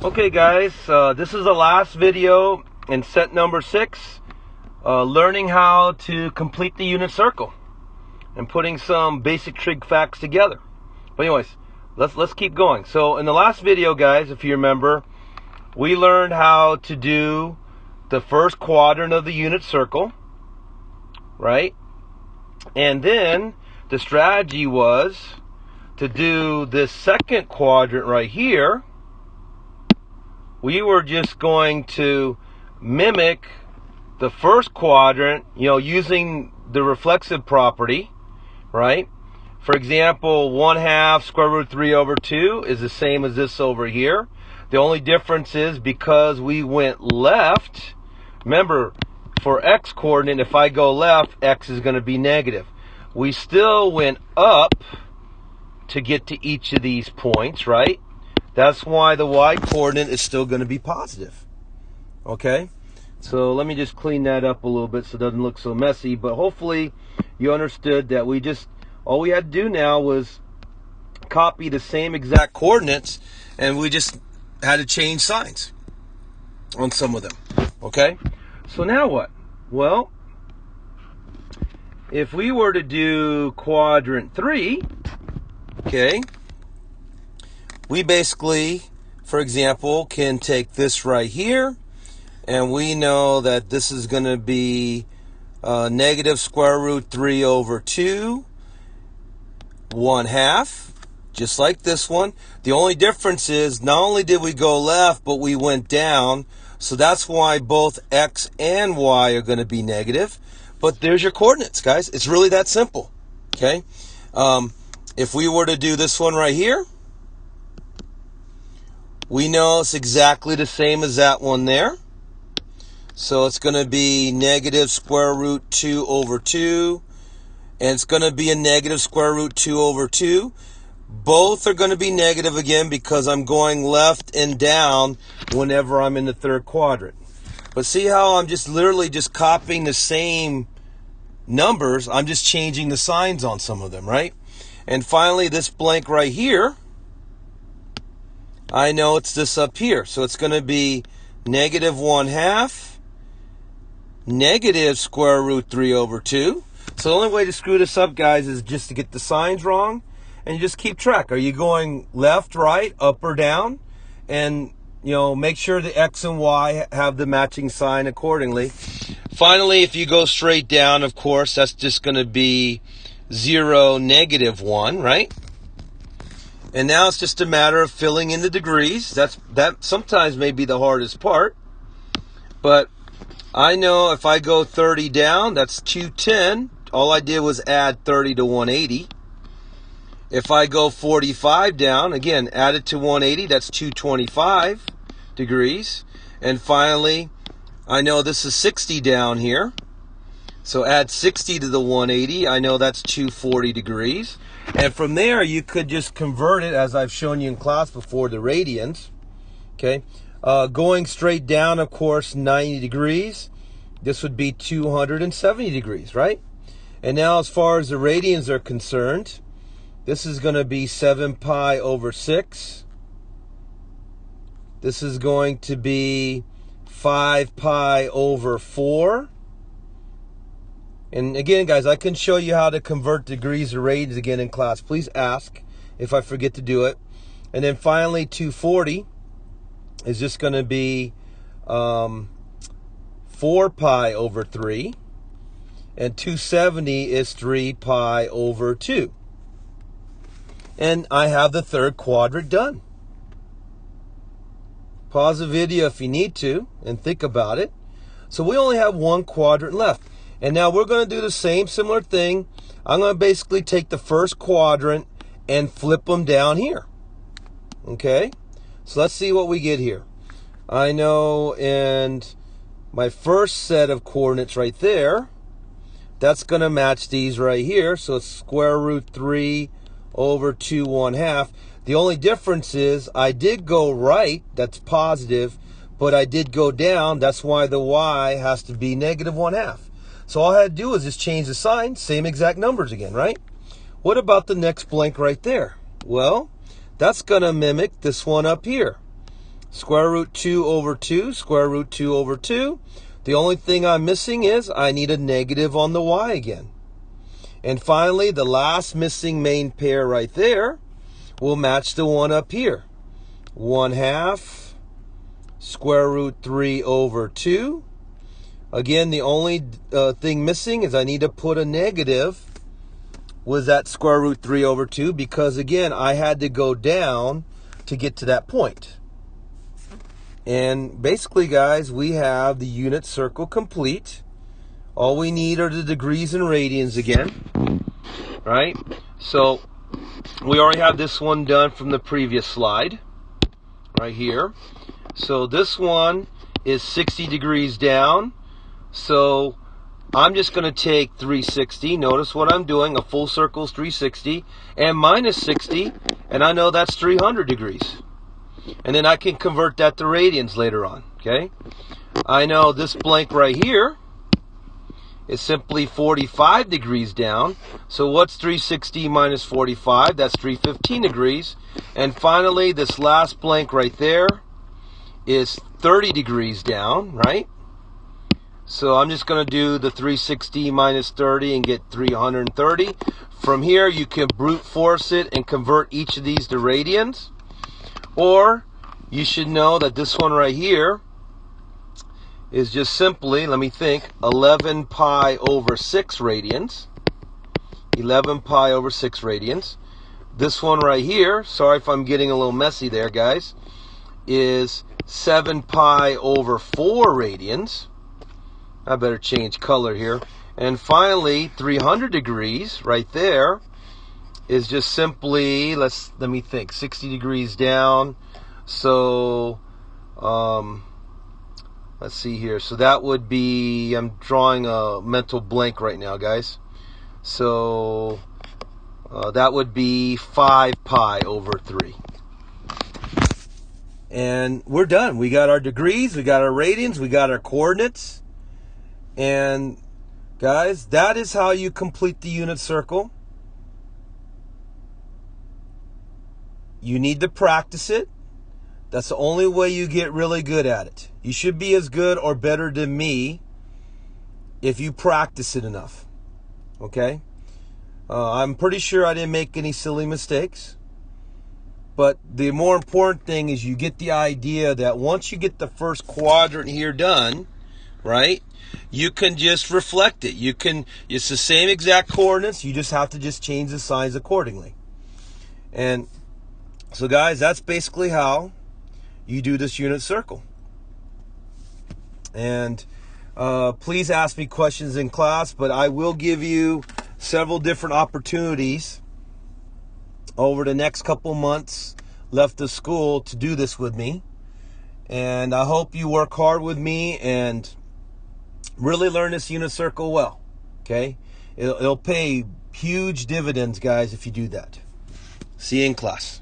Okay guys, this is the last video in set number 6, learning how to complete the unit circle and putting some basic trig facts together. But anyways, let's keep going. So in the last video guys, if you remember, we learned how to do the first quadrant of the unit circle, right? And then the strategy was to do this second quadrant right here. We were just going to mimic the first quadrant, using the reflexive property, right? For example, 1/2 square root 3 over 2 is the same as this over here. The only difference is because we went left, remember, for x coordinate, if I go left, x is going to be negative. We still went up to get to each of these points, right? That's why the y coordinate is still going to be positive. Okay? So let me just clean that up a little bit so it doesn't look so messy. But hopefully you understood that all we had to do now was copy the same exact coordinates, and we just had to change signs on some of them. Okay? So now what? Well, if we were to do quadrant 3, okay, we basically, for example, can take this right here, and we know that this is going to be negative square root 3 over 2, 1/2, just like this one. The only difference is not only did we go left, but we went down, so that's why both x and y are going to be negative. But there's your coordinates, guys. It's really that simple, okay? If we were to do this one right here, we know it's exactly the same as that one there. So it's going to be negative square root 2 over 2. And it's going to be a negative square root 2 over 2. Both are going to be negative again because I'm going left and down whenever I'm in the third quadrant. But see how I'm just literally just copying the same numbers. I'm just changing the signs on some of them, right? And finally, this blank right here, I know it's this up here. So it's going to be negative 1/2 negative square root 3 over 2. So the only way to screw this up, guys, is just to get the signs wrong. And you just keep track. Are you going left, right, up, or down? And, make sure the x and y have the matching sign accordingly. Finally, if you go straight down, of course, that's just going to be 0, negative 1, right? And now it's just a matter of filling in the degrees. That sometimes may be the hardest part. But I know if I go 30 down, that's 210. All I did was add 30 to 180. If I go 45 down, again, add it to 180, that's 225 degrees. And finally, I know this is 60 down here. So add 60 to the 180. I know that's 240 degrees. And from there, you could just convert it, as I've shown you in class before, the radians. Okay. Going straight down, of course, 90 degrees. This would be 270 degrees, right? And now as far as the radians are concerned, this is going to be 7 pi over 6. This is going to be 5 pi over 4. And again, guys, I can show you how to convert degrees to radians again in class. Please ask if I forget to do it. And then finally, 240 is just going to be 4 pi over 3. And 270 is 3 pi over 2. And I have the third quadrant done. Pause the video if you need to and think about it. So we only have one quadrant left. And now we're going to do the same similar thing. I'm going to basically take the first quadrant and flip them down here. Okay? So let's see what we get here. I know in my first set of coordinates right there, that's going to match these right here. So it's square root 3 over 2 1/2. The only difference is I did go right, that's positive, but I did go down, that's why the y has to be negative 1/2. So all I had to do was just change the sign, same exact numbers again, right? What about the next blank right there? Well, that's going to mimic this one up here. Square root 2 over 2, square root 2 over 2. The only thing I'm missing is I need a negative on the y again. And finally, the last missing main pair right there will match the one up here. 1/2 square root 3 over 2. Again, the only thing missing is I need to put a negative with that square root 3 over 2 because, again, I had to go down to get to that point. And basically, guys, we have the unit circle complete. All we need are the degrees and radians again, right? So we already have this one done from the previous slide right here. So this one is 60 degrees down. So I'm just going to take 360. Notice what I'm doing. A full circle is 360 and minus 60, and I know that's 300 degrees. And then I can convert that to radians later on, okay? I know this blank right here is simply 45 degrees down. So what's 360 minus 45? That's 315 degrees. And finally, this last blank right there is 30 degrees down, right? So I'm just going to do the 360 minus 30 and get 330. From here, you can brute force it and convert each of these to radians. Or you should know that this one right here is just simply, let me think, 11 pi over 6 radians. 11 pi over 6 radians. This one right here, sorry if I'm getting a little messy there, guys, is 7 pi over 4 radians. I better change color here. And finally, 300 degrees right there is just simply, let me think, 60 degrees down. So let's see here. So that would be, I'm drawing a mental blank right now, guys. So that would be 5 pi over 3. And we're done. We got our degrees, we got our radians, we got our coordinates. And guys, that is how you complete the unit circle. You need to practice it. That's the only way you get really good at it. You should be as good or better than me if you practice it enough. Okay? I'm pretty sure I didn't make any silly mistakes. But the more important thing is you get the idea that once you get the first quadrant here done, right, you can just reflect it. It's the same exact coordinates. You just have to just change the signs accordingly. And so, guys, that's basically how you do this unit circle. And please ask me questions in class, but I will give you several different opportunities over the next couple months left of school to do this with me. And I hope you work hard with me and really learn this unit circle well. Okay? It'll pay huge dividends, guys, if you do that. See you in class.